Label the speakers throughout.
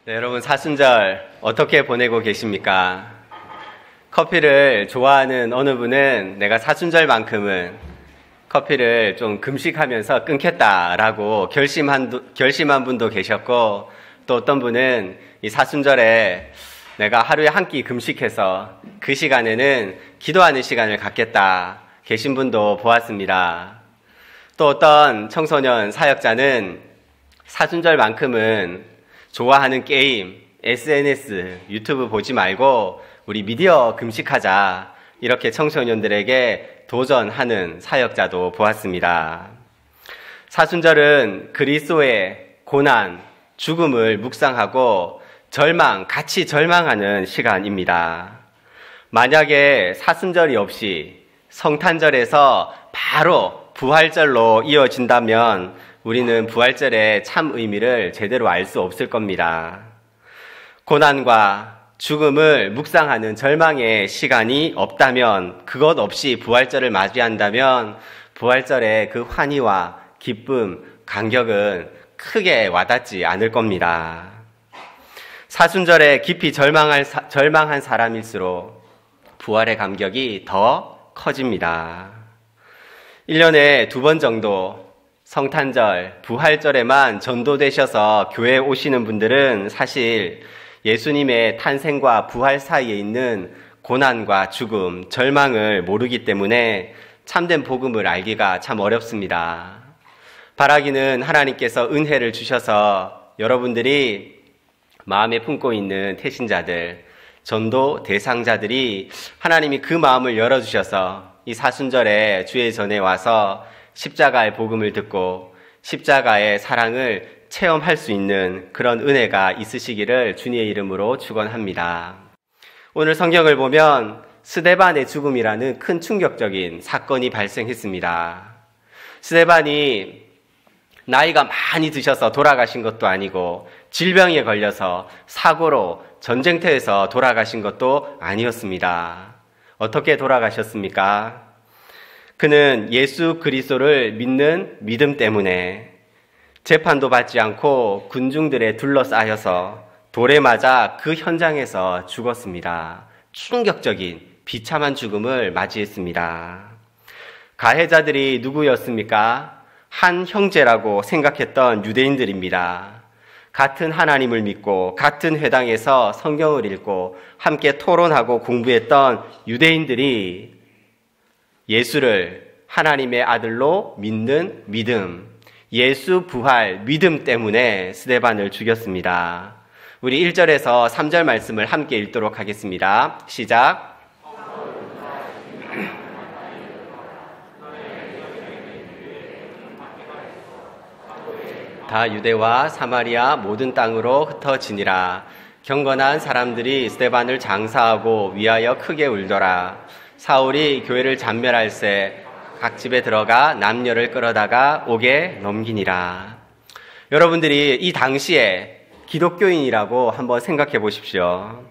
Speaker 1: 네, 여러분 사순절 어떻게 보내고 계십니까? 커피를 좋아하는 어느 분은 내가 사순절만큼은 커피를 좀 금식하면서 끊겠다라고 결심한 분도 계셨고, 또 어떤 분은 이 사순절에 내가 하루에 한 끼 금식해서 그 시간에는 기도하는 시간을 갖겠다 계신 분도 보았습니다. 또 어떤 청소년 사역자는 사순절만큼은 좋아하는 게임, SNS, 유튜브 보지 말고 우리 미디어 금식하자, 이렇게 청소년들에게 도전하는 사역자도 보았습니다. 사순절은 그리스도의 고난, 죽음을 묵상하고 같이 절망하는 시간입니다. 만약에 사순절이 없이 성탄절에서 바로 부활절로 이어진다면 우리는 부활절의 참 의미를 제대로 알 수 없을 겁니다. 고난과 죽음을 묵상하는 절망의 시간이 없다면, 그것 없이 부활절을 맞이한다면 부활절의 그 환희와 기쁨, 감격은 크게 와닿지 않을 겁니다. 사순절에 깊이 절망한 사람일수록 부활의 감격이 더 커집니다. 1년에 2번 정도 성탄절, 부활절에만 전도되셔서 교회에 오시는 분들은 사실 예수님의 탄생과 부활 사이에 있는 고난과 죽음, 절망을 모르기 때문에 참된 복음을 알기가 참 어렵습니다. 바라기는 하나님께서 은혜를 주셔서 여러분들이 마음에 품고 있는 태신자들, 전도 대상자들이 하나님이 그 마음을 열어주셔서 이 사순절에 주의 전에 와서 십자가의 복음을 듣고 십자가의 사랑을 체험할 수 있는 그런 은혜가 있으시기를 주님의 이름으로 축원합니다. 오늘 성경을 보면 스데반의 죽음이라는 큰 충격적인 사건이 발생했습니다. 스데반이 나이가 많이 드셔서 돌아가신 것도 아니고, 질병에 걸려서 사고로 전쟁터에서 돌아가신 것도 아니었습니다. 어떻게 돌아가셨습니까? 그는 예수 그리스도를 믿는 믿음 때문에 재판도 받지 않고 군중들에 둘러싸여서 돌에 맞아 그 현장에서 죽었습니다. 충격적인 비참한 죽음을 맞이했습니다. 가해자들이 누구였습니까? 한 형제라고 생각했던 유대인들입니다. 같은 하나님을 믿고 같은 회당에서 성경을 읽고 함께 토론하고 공부했던 유대인들이 예수를 하나님의 아들로 믿는 믿음, 예수 부활 믿음 때문에 스데반을 죽였습니다. 우리 1절에서 3절 말씀을 함께 읽도록 하겠습니다. 시작. 다 유대와 사마리아 모든 땅으로 흩어지니라. 경건한 사람들이 스데반을 장사하고 위하여 크게 울더라. 사울이 교회를 잔멸할새 각 집에 들어가 남녀를 끌어다가 옥에 넘기니라. 여러분들이 이 당시에 기독교인이라고 한번 생각해 보십시오.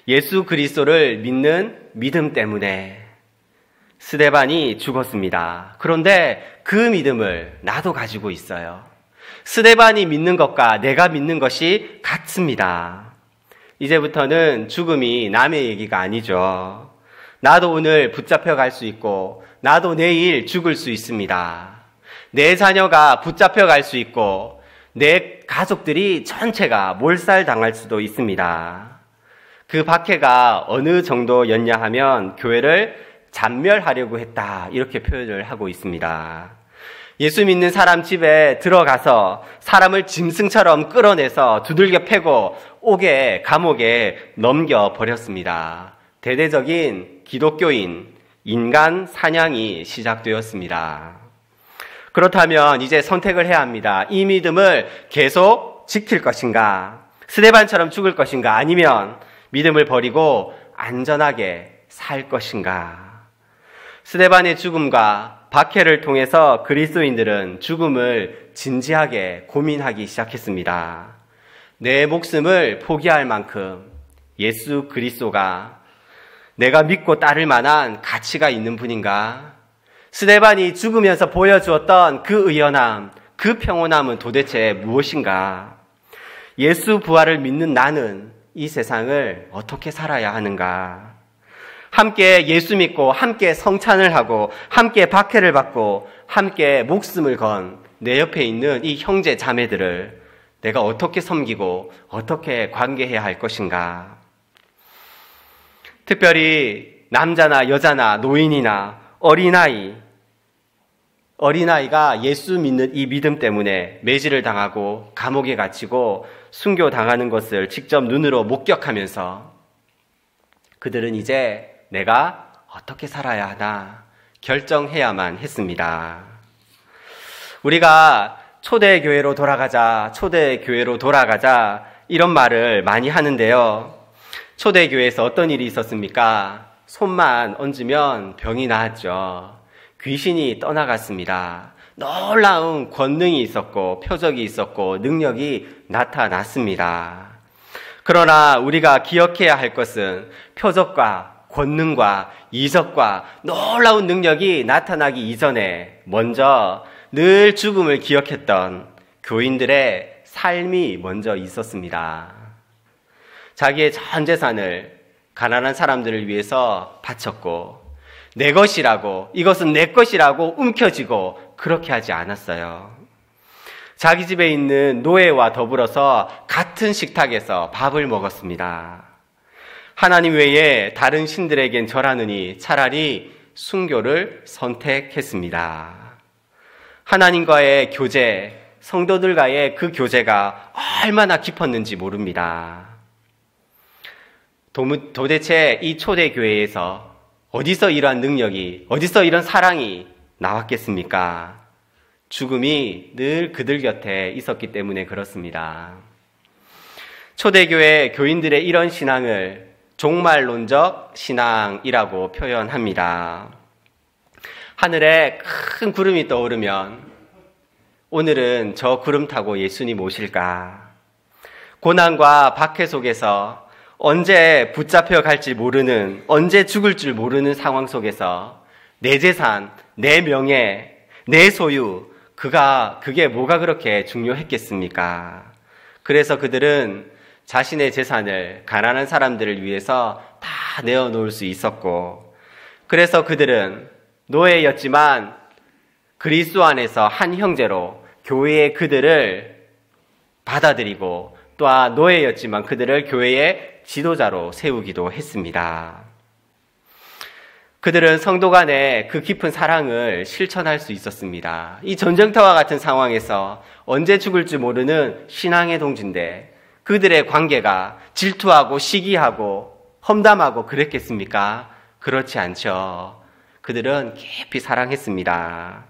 Speaker 1: 예수 그리스도를 믿는 믿음 때문에 스데반이 죽었습니다. 그런데 그 믿음을 나도 가지고 있어요. 스데반이 믿는 것과 내가 믿는 것이 같습니다. 이제부터는 죽음이 남의 얘기가 아니죠. 나도 오늘 붙잡혀 갈 수 있고 나도 내일 죽을 수 있습니다. 내 자녀가 붙잡혀 갈 수 있고 내 가족들이 전체가 몰살당할 수도 있습니다. 그 박해가 어느 정도였냐 하면 교회를 잔멸하려고 했다, 이렇게 표현을 하고 있습니다. 예수 믿는 사람 집에 들어가서 사람을 짐승처럼 끌어내서 두들겨 패고 옥에, 감옥에 넘겨버렸습니다. 대대적인 기독교인, 인간 사냥이 시작되었습니다. 그렇다면 이제 선택을 해야 합니다. 이 믿음을 계속 지킬 것인가? 스데반처럼 죽을 것인가? 아니면 믿음을 버리고 안전하게 살 것인가? 스데반의 죽음과 박해를 통해서 그리스도인들은 죽음을 진지하게 고민하기 시작했습니다. 내 목숨을 포기할 만큼 예수 그리스도가 내가 믿고 따를 만한 가치가 있는 분인가? 스데반이 죽으면서 보여주었던 그 의연함, 그 평온함은 도대체 무엇인가? 예수 부활을 믿는 나는 이 세상을 어떻게 살아야 하는가? 함께 예수 믿고 함께 성찬을 하고 함께 박해를 받고 함께 목숨을 건 내 옆에 있는 이 형제 자매들을 내가 어떻게 섬기고 어떻게 관계해야 할 것인가? 특별히 남자나 여자나 노인이나 어린아이가 예수 믿는 이 믿음 때문에 매질을 당하고 감옥에 갇히고 순교당하는 것을 직접 눈으로 목격하면서 그들은 이제 내가 어떻게 살아야 하나 결정해야만 했습니다. 우리가 초대교회로 돌아가자 이런 말을 많이 하는데요. 초대교회에서 어떤 일이 있었습니까? 손만 얹으면 병이 나았죠. 귀신이 떠나갔습니다. 놀라운 권능이 있었고 표적이 있었고 능력이 나타났습니다. 그러나 우리가 기억해야 할 것은 표적과 권능과 이적과 놀라운 능력이 나타나기 이전에 먼저 늘 죽음을 기억했던 교인들의 삶이 먼저 있었습니다. 자기의 전 재산을 가난한 사람들을 위해서 바쳤고 내 것이라고, 이것은 내 것이라고 움켜쥐고 그렇게 하지 않았어요. 자기 집에 있는 노예와 더불어서 같은 식탁에서 밥을 먹었습니다. 하나님 외에 다른 신들에겐 절하느니 차라리 순교를 선택했습니다. 하나님과의 교제, 성도들과의 그 교제가 얼마나 깊었는지 모릅니다. 도대체 이 초대교회에서 어디서 이러한 능력이, 어디서 이런 사랑이 나왔겠습니까? 죽음이 늘 그들 곁에 있었기 때문에 그렇습니다. 초대교회 교인들의 이런 신앙을 종말론적 신앙이라고 표현합니다. 하늘에 큰 구름이 떠오르면 오늘은 저 구름 타고 예수님 오실까? 고난과 박해 속에서 언제 붙잡혀 갈지 모르는, 언제 죽을 줄 모르는 상황 속에서 내 재산, 내 명예, 내 소유, 그게 뭐가 그렇게 중요했겠습니까? 그래서 그들은 자신의 재산을 가난한 사람들을 위해서 다 내어놓을 수 있었고, 그래서 그들은 노예였지만 그리스도 안에서 한 형제로 교회의 그들을 받아들이고 또한 노예였지만 그들을 교회의 지도자로 세우기도 했습니다. 그들은 성도 간의 그 깊은 사랑을 실천할 수 있었습니다. 이 전쟁터와 같은 상황에서 언제 죽을지 모르는 신앙의 동지인데 그들의 관계가 질투하고 시기하고 험담하고 그랬겠습니까? 그렇지 않죠. 그들은 깊이 사랑했습니다.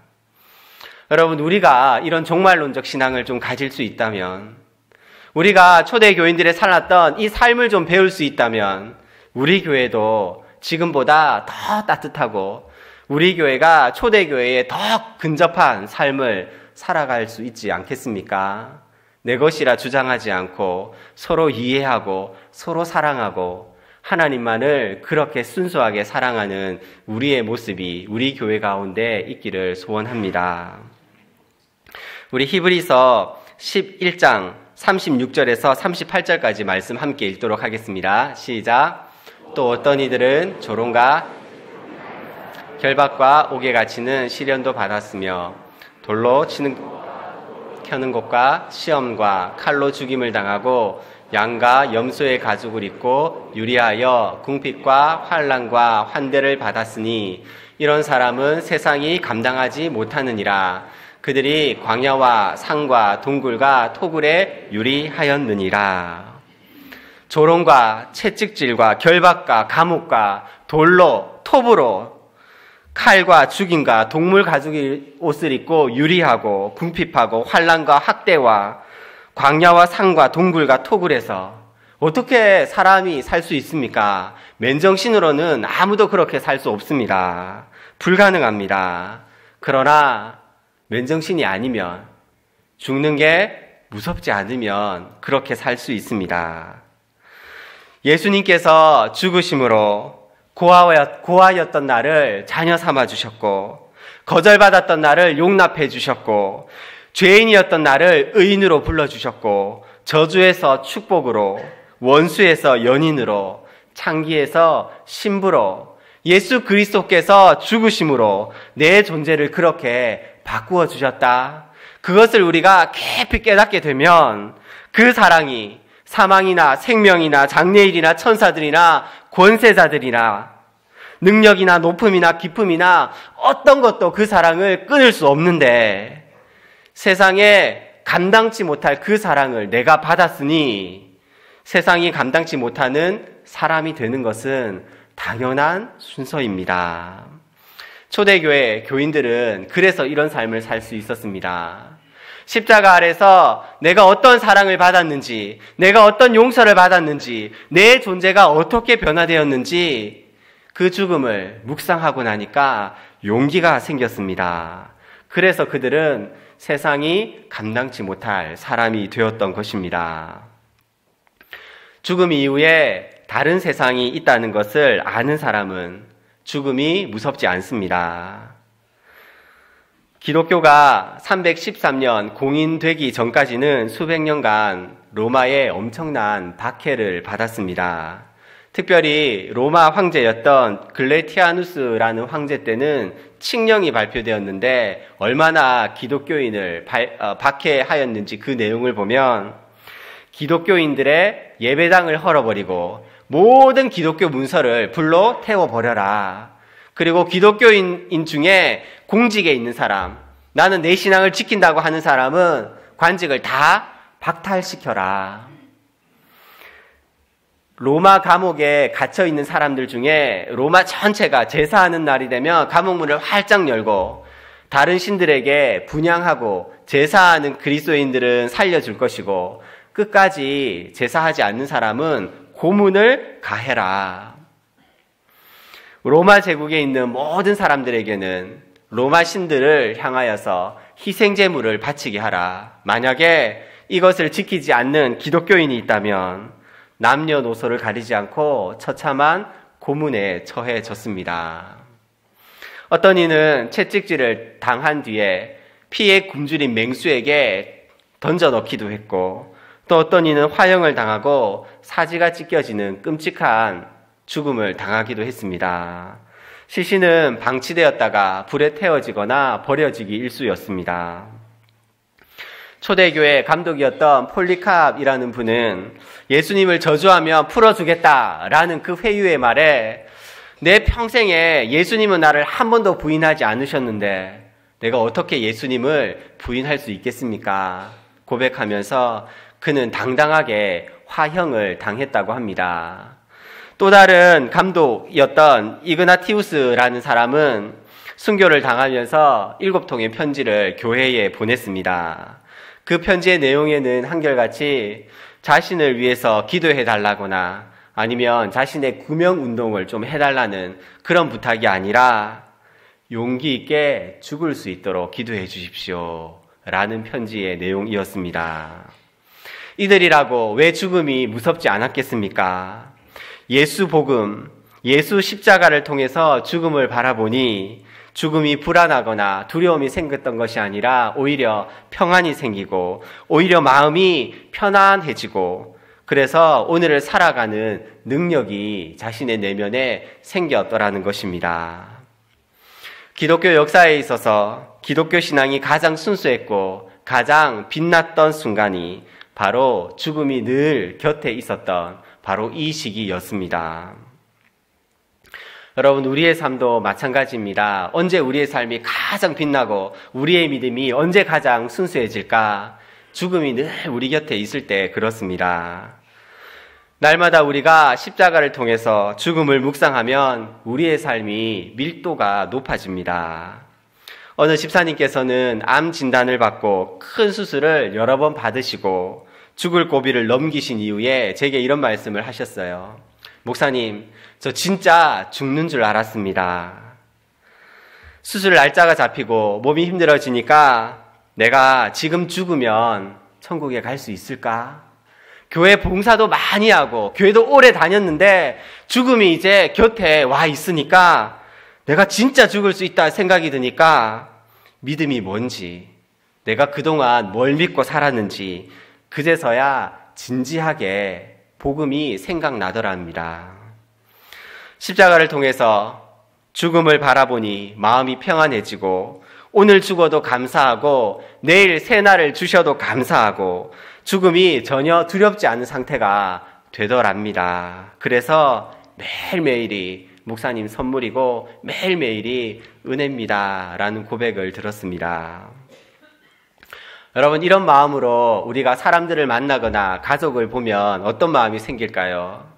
Speaker 1: 여러분, 우리가 이런 종말론적 신앙을 좀 가질 수 있다면, 우리가 초대교인들의 살았던 이 삶을 좀 배울 수 있다면 우리 교회도 지금보다 더 따뜻하고 우리 교회가 초대교회에 더 근접한 삶을 살아갈 수 있지 않겠습니까? 내 것이라 주장하지 않고 서로 이해하고 서로 사랑하고 하나님만을 그렇게 순수하게 사랑하는 우리의 모습이 우리 교회 가운데 있기를 소원합니다. 우리 히브리서 11장 36절에서 38절까지 말씀 함께 읽도록 하겠습니다. 시작. 또 어떤 이들은 조롱과 결박과 옥에 갇히는 시련도 받았으며 돌로 켜는 것과 시험과 칼로 죽임을 당하고 양과 염소의 가죽을 입고 유리하여 궁핍과 환난과 환대를 받았으니 이런 사람은 세상이 감당하지 못하느니라. 그들이 광야와 산과 동굴과 토굴에 유리하였느니라. 조롱과 채찍질과 결박과 감옥과 돌로 톱으로 칼과 죽임과 동물 가죽 옷을 입고 유리하고 궁핍하고 환난과 학대와 광야와 산과 동굴과 토굴에서 어떻게 사람이 살 수 있습니까? 맨정신으로는 아무도 그렇게 살 수 없습니다. 불가능합니다. 그러나 맨정신이 아니면, 죽는 게 무섭지 않으면 그렇게 살 수 있습니다. 예수님께서 죽으심으로 고아였던 나를 자녀 삼아 주셨고, 거절받았던 나를 용납해 주셨고, 죄인이었던 나를 의인으로 불러주셨고, 저주에서 축복으로, 원수에서 연인으로, 창기에서 신부로, 예수 그리스도께서 죽으심으로 내 존재를 그렇게 바꾸어 주셨다. 그것을 우리가 깊이 깨닫게 되면 그 사랑이 사망이나 생명이나 장래일이나 천사들이나 권세자들이나 능력이나 높음이나 깊음이나 어떤 것도 그 사랑을 끊을 수 없는데, 세상에 감당치 못할 그 사랑을 내가 받았으니 세상이 감당치 못하는 사람이 되는 것은 당연한 순서입니다. 초대교회 교인들은 그래서 이런 삶을 살 수 있었습니다. 십자가 아래서 내가 어떤 사랑을 받았는지, 내가 어떤 용서를 받았는지, 내 존재가 어떻게 변화되었는지 그 죽음을 묵상하고 나니까 용기가 생겼습니다. 그래서 그들은 세상이 감당치 못할 사람이 되었던 것입니다. 죽음 이후에 다른 세상이 있다는 것을 아는 사람은 죽음이 무섭지 않습니다. 기독교가 313년 공인되기 전까지는 수백 년간 로마의 엄청난 박해를 받았습니다. 특별히 로마 황제였던 글레티아누스라는 황제 때는 칙령이 발표되었는데 얼마나 기독교인을 박해하였는지 그 내용을 보면 기독교인들의 예배당을 헐어버리고 모든 기독교 문서를 불로 태워버려라. 그리고 기독교인 중에 공직에 있는 사람, 나는 내 신앙을 지킨다고 하는 사람은 관직을 다 박탈시켜라. 로마 감옥에 갇혀있는 사람들 중에 로마 전체가 제사하는 날이 되면 감옥문을 활짝 열고 다른 신들에게 분향하고 제사하는 그리스도인들은 살려줄 것이고 끝까지 제사하지 않는 사람은 고문을 가해라. 로마 제국에 있는 모든 사람들에게는 로마 신들을 향하여서 희생제물을 바치게 하라. 만약에 이것을 지키지 않는 기독교인이 있다면 남녀노소를 가리지 않고 처참한 고문에 처해졌습니다. 어떤 이는 채찍질을 당한 뒤에 피에 굶주린 맹수에게 던져넣기도 했고, 또 어떤 이는 화형을 당하고 사지가 찢겨지는 끔찍한 죽음을 당하기도 했습니다. 시신은 방치되었다가 불에 태워지거나 버려지기 일쑤였습니다. 초대교회 감독이었던 폴리캅이라는 분은 예수님을 저주하며 풀어주겠다라는 그 회유의 말에 내 평생에 예수님은 나를 한 번도 부인하지 않으셨는데 내가 어떻게 예수님을 부인할 수 있겠습니까? 고백하면서 그는 당당하게 화형을 당했다고 합니다. 또 다른 감독이었던 이그나티우스라는 사람은 순교를 당하면서 7통의 편지를 교회에 보냈습니다. 그 편지의 내용에는 한결같이 자신을 위해서 기도해 달라거나 아니면 자신의 구명운동을 좀 해달라는 그런 부탁이 아니라 용기 있게 죽을 수 있도록 기도해 주십시오 라는 편지의 내용이었습니다. 이들이라고 왜 죽음이 무섭지 않았겠습니까? 예수 복음, 예수 십자가를 통해서 죽음을 바라보니 죽음이 불안하거나 두려움이 생겼던 것이 아니라 오히려 평안이 생기고 오히려 마음이 편안해지고 그래서 오늘을 살아가는 능력이 자신의 내면에 생겼더라는 것입니다. 기독교 역사에 있어서 기독교 신앙이 가장 순수했고 가장 빛났던 순간이 바로 죽음이 늘 곁에 있었던 바로 이 시기였습니다. 여러분, 우리의 삶도 마찬가지입니다. 언제 우리의 삶이 가장 빛나고 우리의 믿음이 언제 가장 순수해질까? 죽음이 늘 우리 곁에 있을 때 그렇습니다. 날마다 우리가 십자가를 통해서 죽음을 묵상하면 우리의 삶이 밀도가 높아집니다. 어느 집사님께서는 암 진단을 받고 큰 수술을 여러 번 받으시고 죽을 고비를 넘기신 이후에 제게 이런 말씀을 하셨어요. 목사님, 저 진짜 죽는 줄 알았습니다. 수술 날짜가 잡히고 몸이 힘들어지니까 내가 지금 죽으면 천국에 갈 수 있을까? 교회 봉사도 많이 하고 교회도 오래 다녔는데 죽음이 이제 곁에 와 있으니까 내가 진짜 죽을 수 있다 생각이 드니까 믿음이 뭔지, 내가 그동안 뭘 믿고 살았는지 그제서야 진지하게 복음이 생각나더랍니다. 십자가를 통해서 죽음을 바라보니 마음이 평안해지고 오늘 죽어도 감사하고 내일 새 날을 주셔도 감사하고 죽음이 전혀 두렵지 않은 상태가 되더랍니다. 그래서 매일매일이 목사님 선물이고 매일매일이 은혜입니다 라는 고백을 들었습니다. 여러분, 이런 마음으로 우리가 사람들을 만나거나 가족을 보면 어떤 마음이 생길까요?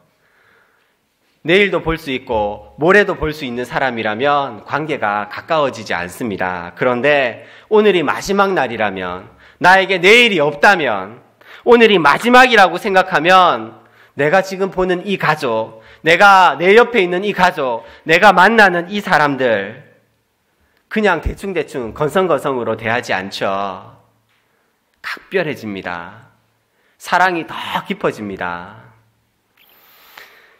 Speaker 1: 내일도 볼 수 있고 모레도 볼 수 있는 사람이라면 관계가 가까워지지 않습니다. 그런데 오늘이 마지막 날이라면, 나에게 내일이 없다면, 오늘이 마지막이라고 생각하면 내가 지금 보는 이 가족, 내가 내 옆에 있는 이 가족, 내가 만나는 이 사람들 그냥 대충대충 건성건성으로 대하지 않죠. 각별해집니다. 사랑이 더 깊어집니다.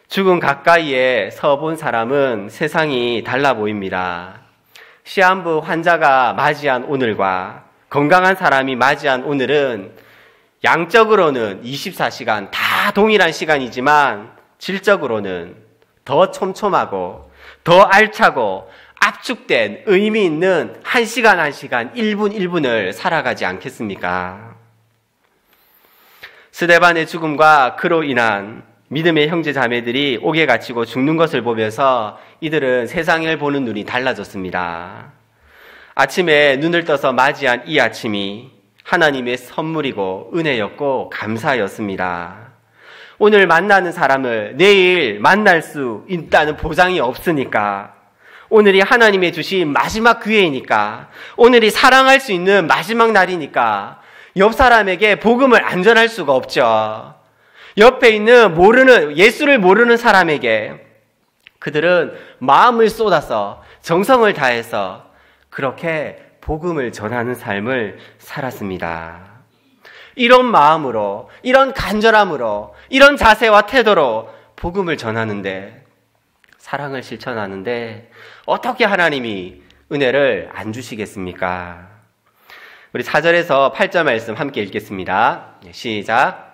Speaker 1: 죽음 가까이에 서본 사람은 세상이 달라 보입니다. 시한부 환자가 맞이한 오늘과 건강한 사람이 맞이한 오늘은 양적으로는 24시간 다 동일한 시간이지만 질적으로는 더 촘촘하고 더 알차고 압축된 의미 있는 1시간 1시간 1분 1분을 살아가지 않겠습니까? 스데반의 죽음과 그로 인한 믿음의 형제 자매들이 옥에 갇히고 죽는 것을 보면서 이들은 세상을 보는 눈이 달라졌습니다. 아침에 눈을 떠서 맞이한 이 아침이 하나님의 선물이고 은혜였고 감사였습니다. 오늘 만나는 사람을 내일 만날 수 있다는 보장이 없으니까, 오늘이 하나님의 주신 마지막 기회이니까, 오늘이 사랑할 수 있는 마지막 날이니까 옆 사람에게 복음을 안 전할 수가 없죠. 옆에 있는 예수를 모르는 사람에게 그들은 마음을 쏟아서 정성을 다해서 그렇게 복음을 전하는 삶을 살았습니다. 이런 마음으로, 이런 간절함으로, 이런 자세와 태도로 복음을 전하는데, 사랑을 실천하는데 어떻게 하나님이 은혜를 안 주시겠습니까? 우리 4절에서 8절 말씀 함께 읽겠습니다. 시작.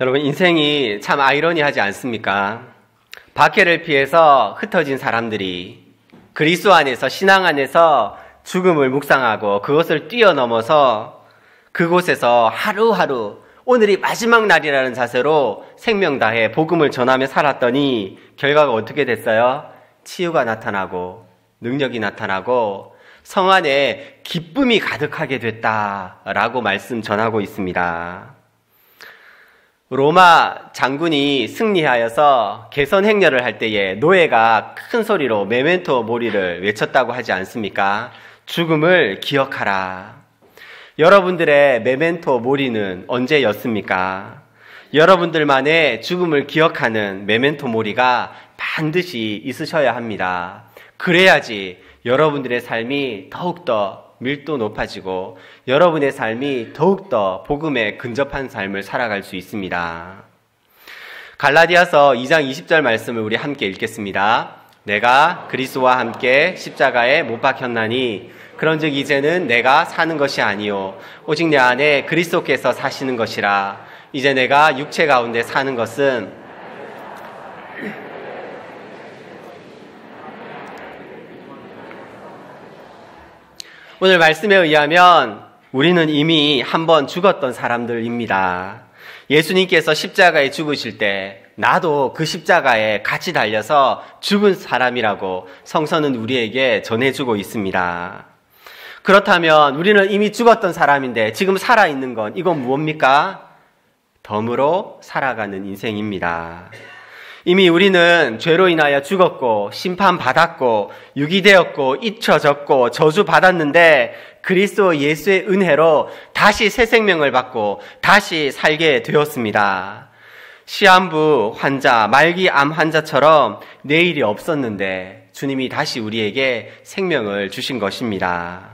Speaker 1: 여러분, 인생이 참 아이러니하지 않습니까? 박해를 피해서 흩어진 사람들이 그리스도 안에서, 신앙 안에서 죽음을 묵상하고 그것을 뛰어넘어서 그곳에서 하루하루 오늘이 마지막 날이라는 자세로 생명 다해 복음을 전하며 살았더니 결과가 어떻게 됐어요? 치유가 나타나고 능력이 나타나고 성 안에 기쁨이 가득하게 됐다라고 말씀 전하고 있습니다. 로마 장군이 승리하여서 개선 행렬을 할 때에 노예가 큰 소리로 메멘토 모리를 외쳤다고 하지 않습니까? 죽음을 기억하라. 여러분들의 메멘토 모리는 언제였습니까? 여러분들만의 죽음을 기억하는 메멘토 모리가 반드시 있으셔야 합니다. 그래야지 여러분들의 삶이 더욱더 밀도 높아지고 여러분의 삶이 더욱더 복음에 근접한 삶을 살아갈 수 있습니다. 갈라디아서 2장 20절 말씀을 우리 함께 읽겠습니다. 내가 그리스도와 함께 십자가에 못 박혔나니 그런즉 이제는 내가 사는 것이 아니요 오직 내 안에 그리스도께서 사시는 것이라. 이제 내가 육체 가운데 사는 것은 오늘 말씀에 의하면 우리는 이미 한번 죽었던 사람들입니다. 예수님께서 십자가에 죽으실 때 나도 그 십자가에 같이 달려서 죽은 사람이라고 성서는 우리에게 전해주고 있습니다. 그렇다면 우리는 이미 죽었던 사람인데 지금 살아있는 건 이건 무엇입니까? 덤으로 살아가는 인생입니다. 이미 우리는 죄로 인하여 죽었고 심판받았고 유기되었고 잊혀졌고 저주받았는데 그리스도 예수의 은혜로 다시 새 생명을 받고 다시 살게 되었습니다. 시한부 환자, 말기암 환자처럼 내일이 없었는데 주님이 다시 우리에게 생명을 주신 것입니다.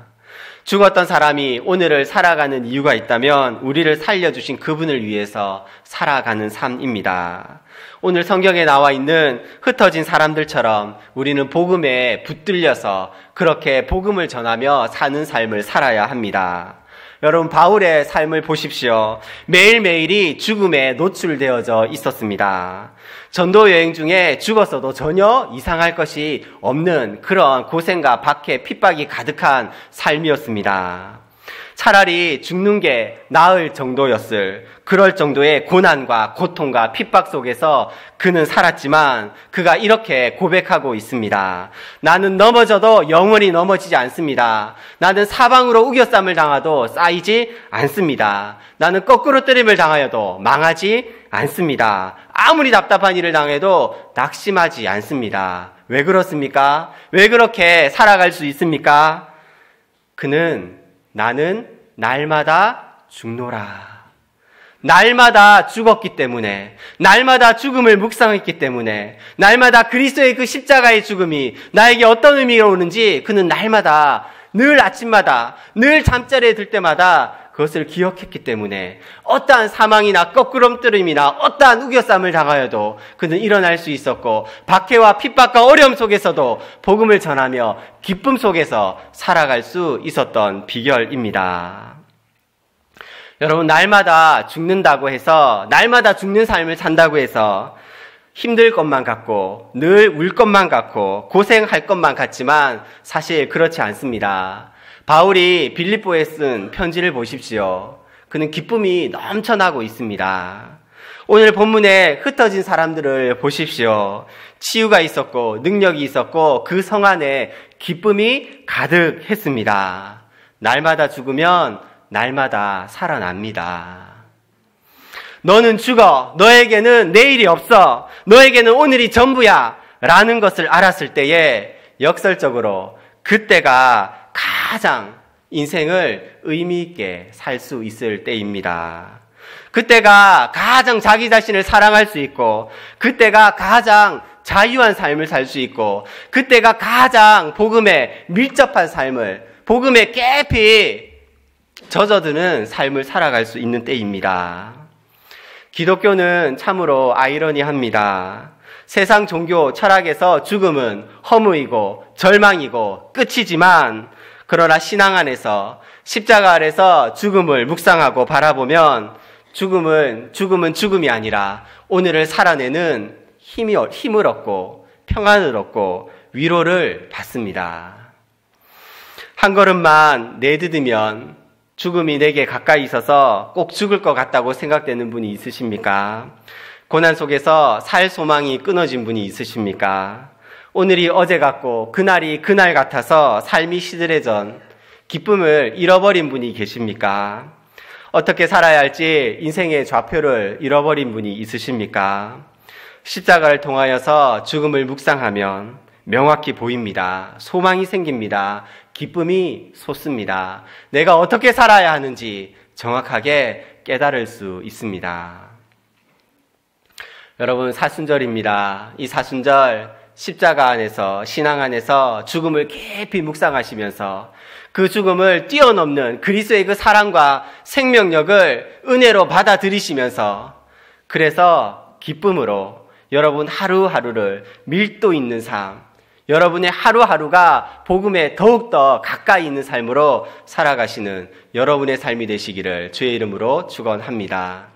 Speaker 1: 죽었던 사람이 오늘을 살아가는 이유가 있다면 우리를 살려주신 그분을 위해서 살아가는 삶입니다. 오늘 성경에 나와 있는 흩어진 사람들처럼 우리는 복음에 붙들려서 그렇게 복음을 전하며 사는 삶을 살아야 합니다. 여러분, 바울의 삶을 보십시오. 매일매일이 죽음에 노출되어져 있었습니다. 전도 여행 중에 죽었어도 전혀 이상할 것이 없는 그런 고생과 박해, 핍박이 가득한 삶이었습니다. 차라리 죽는 게 나을 정도였을 그럴 정도의 고난과 고통과 핍박 속에서 그는 살았지만 그가 이렇게 고백하고 있습니다. 나는 넘어져도 영원히 넘어지지 않습니다. 나는 사방으로 우겨쌈을 당하도 쌓이지 않습니다. 나는 거꾸로 때림을 당하여도 망하지 않습니다. 아무리 답답한 일을 당해도 낙심하지 않습니다. 왜 그렇습니까? 왜 그렇게 살아갈 수 있습니까? 그는 나는 날마다 죽노라. 날마다 죽었기 때문에, 날마다 죽음을 묵상했기 때문에, 날마다 그리스도의 그 십자가의 죽음이 나에게 어떤 의미가 오는지 그는 날마다, 늘 아침마다, 늘 잠자리에 들 때마다 그것을 기억했기 때문에 어떠한 사망이나 거꾸럼뜨림이나 어떠한 우겨쌈을 당하여도 그는 일어날 수 있었고, 박해와 핍박과 어려움 속에서도 복음을 전하며 기쁨 속에서 살아갈 수 있었던 비결입니다. 여러분, 날마다 죽는다고 해서, 날마다 죽는 삶을 산다고 해서 힘들 것만 같고 늘 울 것만 같고 고생할 것만 같지만 사실 그렇지 않습니다. 바울이 빌립보에 쓴 편지를 보십시오. 그는 기쁨이 넘쳐나고 있습니다. 오늘 본문에 흩어진 사람들을 보십시오. 치유가 있었고 능력이 있었고 그 성 안에 기쁨이 가득했습니다. 날마다 죽으면 날마다 살아납니다. 너는 죽어. 너에게는 내일이 없어. 너에게는 오늘이 전부야. 라는 것을 알았을 때에 역설적으로 그때가 가장 인생을 의미 있게 살 수 있을 때입니다. 그때가 가장 자기 자신을 사랑할 수 있고, 그때가 가장 자유한 삶을 살 수 있고, 그때가 가장 복음에 밀접한 삶을, 복음에 깊이 젖어드는 삶을 살아갈 수 있는 때입니다. 기독교는 참으로 아이러니합니다. 세상 종교 철학에서 죽음은 허무이고 절망이고 끝이지만, 그러나 신앙 안에서 십자가 아래서 죽음을 묵상하고 바라보면 죽음은 죽음이 아니라 오늘을 살아내는 힘을 얻고 평안을 얻고 위로를 받습니다. 한 걸음만 내디디면 죽음이 내게 가까이 있어서 꼭 죽을 것 같다고 생각되는 분이 있으십니까? 고난 속에서 살 소망이 끊어진 분이 있으십니까? 오늘이 어제 같고 그날이 그날 같아서 삶이 시들해져 기쁨을 잃어버린 분이 계십니까? 어떻게 살아야 할지 인생의 좌표를 잃어버린 분이 있으십니까? 십자가를 통하여서 죽음을 묵상하면 명확히 보입니다. 소망이 생깁니다. 기쁨이 솟습니다. 내가 어떻게 살아야 하는지 정확하게 깨달을 수 있습니다. 여러분, 사순절입니다. 이 사순절 십자가 안에서, 신앙 안에서 죽음을 깊이 묵상하시면서 그 죽음을 뛰어넘는 그리스도의 그 사랑과 생명력을 은혜로 받아들이시면서, 그래서 기쁨으로 여러분 하루하루를 밀도 있는 삶, 여러분의 하루하루가 복음에 더욱더 가까이 있는 삶으로 살아가시는 여러분의 삶이 되시기를 주의 이름으로 축원합니다.